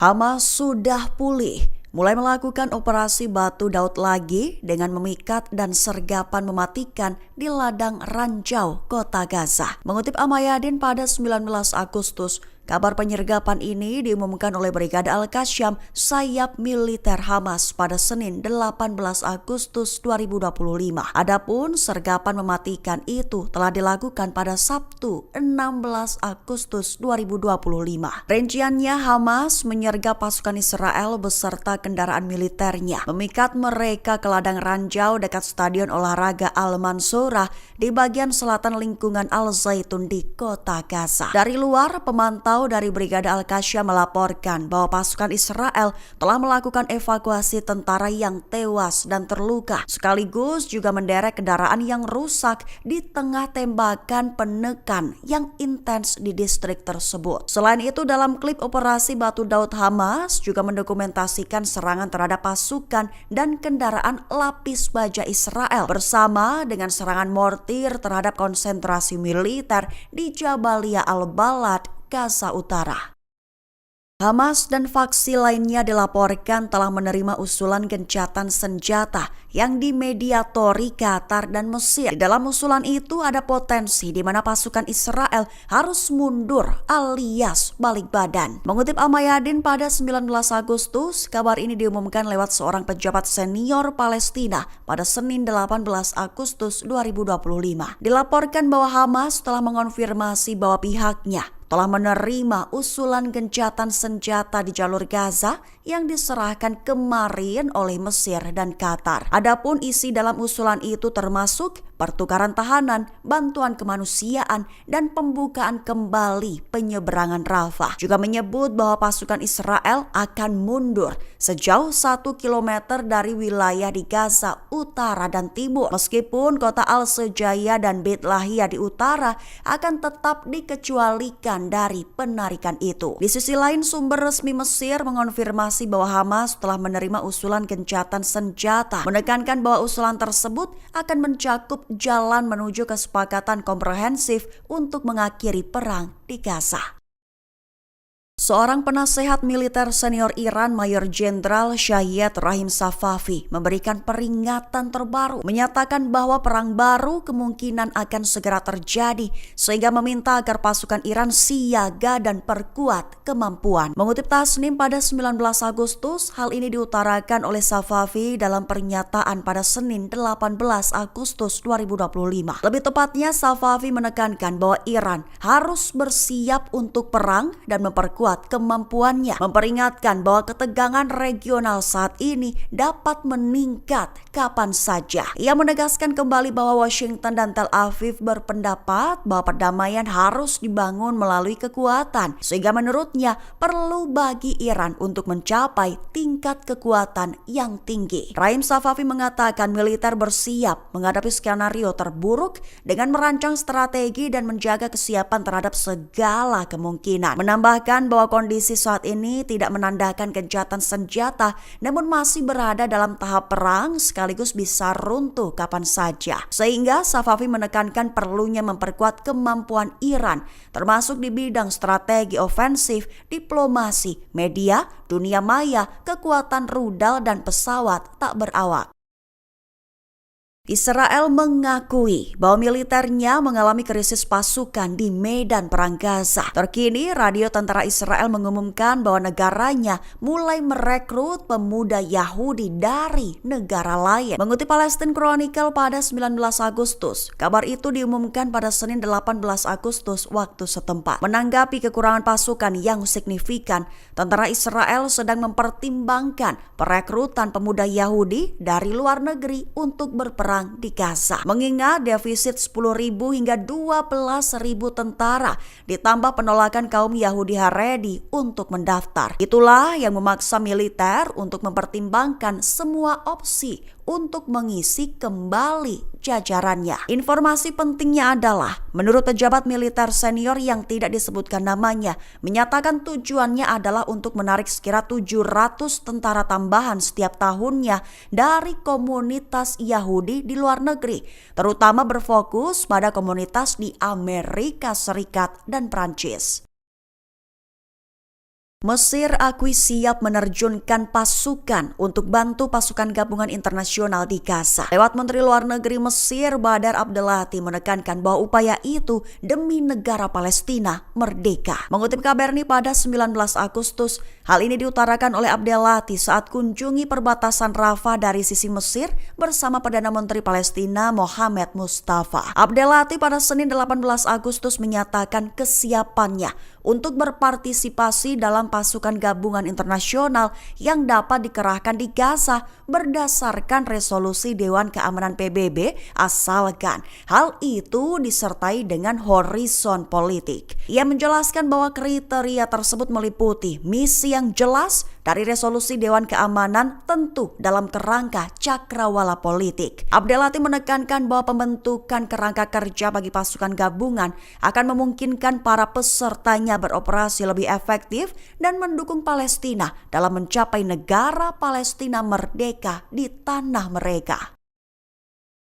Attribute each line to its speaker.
Speaker 1: Hamas sudah pulih, mulai melakukan operasi batu daud lagi dengan memikat dan sergapan mematikan di ladang Ranjau, Kota Gaza. Mengutip Al-Mayadin pada 19 Agustus, kabar penyergapan ini diumumkan oleh Brigade Al-Qassam, sayap militer Hamas pada Senin 18 Agustus 2025. Adapun sergapan mematikan itu telah dilakukan pada Sabtu 16 Agustus 2025. Rinciannya, Hamas menyergap pasukan Israel beserta kendaraan militernya, memikat mereka ke ladang Ranjau dekat Stadion Olahraga Al-Mansourah di bagian selatan lingkungan Al-Zaitun di Kota Gaza. Dari luar, pemantau dari Brigade Al-Qassam melaporkan bahwa pasukan Israel telah melakukan evakuasi tentara yang tewas dan terluka, sekaligus juga menderek kendaraan yang rusak di tengah tembakan penekan yang intens di distrik tersebut. Selain itu, dalam klip operasi batu daud, Hamas juga mendokumentasikan serangan terhadap pasukan dan kendaraan lapis baja Israel bersama dengan serangan mortir terhadap konsentrasi militer di Jabalia Al-Balad, Gaza Utara. Hamas dan faksi lainnya dilaporkan telah menerima usulan gencatan senjata yang dimediatori Qatar dan Mesir. Di dalam usulan itu ada potensi di mana pasukan Israel harus mundur alias balik badan. Mengutip Al-Mayadin pada 19 Agustus, kabar ini diumumkan lewat seorang pejabat senior Palestina pada Senin 18 Agustus 2025. Dilaporkan bahwa Hamas telah mengonfirmasi bahwa pihaknya telah menerima usulan gencatan senjata di jalur Gaza yang diserahkan kemarin oleh Mesir dan Qatar. Adapun isi dalam usulan itu termasuk pertukaran tahanan, bantuan kemanusiaan, dan pembukaan kembali penyeberangan Rafah. Juga menyebut bahwa pasukan Israel akan mundur sejauh 1 kilometer dari wilayah di Gaza Utara dan Timur. Meskipun kota Al-Sejaya dan Beit Lahia di utara akan tetap dikecualikan dari penarikan itu. Di sisi lain, sumber resmi Mesir mengonfirmasi bahwa Hamas telah menerima usulan gencatan senjata, menekankan bahwa usulan tersebut akan mencakup jalan menuju kesepakatan komprehensif untuk mengakhiri perang di Gaza. Seorang penasehat militer senior Iran, Mayor Jenderal Shahid Rahim Safavi, memberikan peringatan terbaru, menyatakan bahwa perang baru kemungkinan akan segera terjadi, sehingga meminta agar pasukan Iran siaga dan perkuat kemampuan. Mengutip Tasnim pada 19 Agustus, hal ini diutarakan oleh Safavi dalam pernyataan pada Senin 18 Agustus 2025. Lebih tepatnya, Safavi menekankan bahwa Iran harus bersiap untuk perang dan memperkuat kemampuannya, memperingatkan bahwa ketegangan regional saat ini dapat meningkat kapan saja. Ia menegaskan kembali bahwa Washington dan Tel Aviv berpendapat bahwa perdamaian harus dibangun melalui kekuatan, sehingga menurutnya perlu bagi Iran untuk mencapai tingkat kekuatan yang tinggi. Rahim Safavi mengatakan militer bersiap menghadapi skenario terburuk dengan merancang strategi dan menjaga kesiapan terhadap segala kemungkinan. Menambahkan bahwa kondisi saat ini tidak menandakan gencatan senjata, namun masih berada dalam tahap perang sekaligus bisa runtuh kapan saja. Sehingga Safavi menekankan perlunya memperkuat kemampuan Iran, termasuk di bidang strategi ofensif, diplomasi, media, dunia maya, kekuatan rudal dan pesawat tak berawak. Israel mengakui bahwa militernya mengalami krisis pasukan di medan perang Gaza. Terkini, radio tentara Israel mengumumkan bahwa negaranya mulai merekrut pemuda Yahudi dari negara lain. Mengutip Palestine Chronicle pada 19 Agustus, kabar itu diumumkan pada Senin 18 Agustus waktu setempat. Menanggapi kekurangan pasukan yang signifikan, tentara Israel sedang mempertimbangkan perekrutan pemuda Yahudi dari luar negeri untuk berperang di Gaza. Mengingat defisit 10.000 hingga 12.000 tentara ditambah penolakan kaum Yahudi Haredi untuk mendaftar. Itulah yang memaksa militer untuk mempertimbangkan semua opsi untuk mengisi kembali jajarannya. Informasi pentingnya adalah, menurut pejabat militer senior yang tidak disebutkan namanya, menyatakan tujuannya adalah untuk menarik sekira 700 tentara tambahan setiap tahunnya dari komunitas Yahudi di luar negeri, terutama berfokus pada komunitas di Amerika Serikat dan Prancis. Mesir akui siap menerjunkan pasukan untuk bantu pasukan gabungan internasional di Gaza. Lewat Menteri Luar Negeri Mesir, Badar Abdelati menekankan bahwa upaya itu demi negara Palestina merdeka. Mengutip KBRI pada 19 Agustus, hal ini diutarakan oleh Abdelati saat kunjungi perbatasan Rafah dari sisi Mesir bersama Perdana Menteri Palestina Mohamed Mustafa. Abdelati pada Senin 18 Agustus menyatakan kesiapannya untuk berpartisipasi dalam pasukan gabungan internasional yang dapat dikerahkan di Gaza berdasarkan resolusi Dewan Keamanan PBB asalkan hal itu disertai dengan horizon politik. Ia menjelaskan bahwa kriteria tersebut meliputi misi yang jelas dari resolusi Dewan Keamanan tentu dalam kerangka cakrawala politik. Abdelati menekankan bahwa pembentukan kerangka kerja bagi pasukan gabungan akan memungkinkan para pesertanya beroperasi lebih efektif dan mendukung Palestina dalam mencapai negara Palestina merdeka di tanah mereka.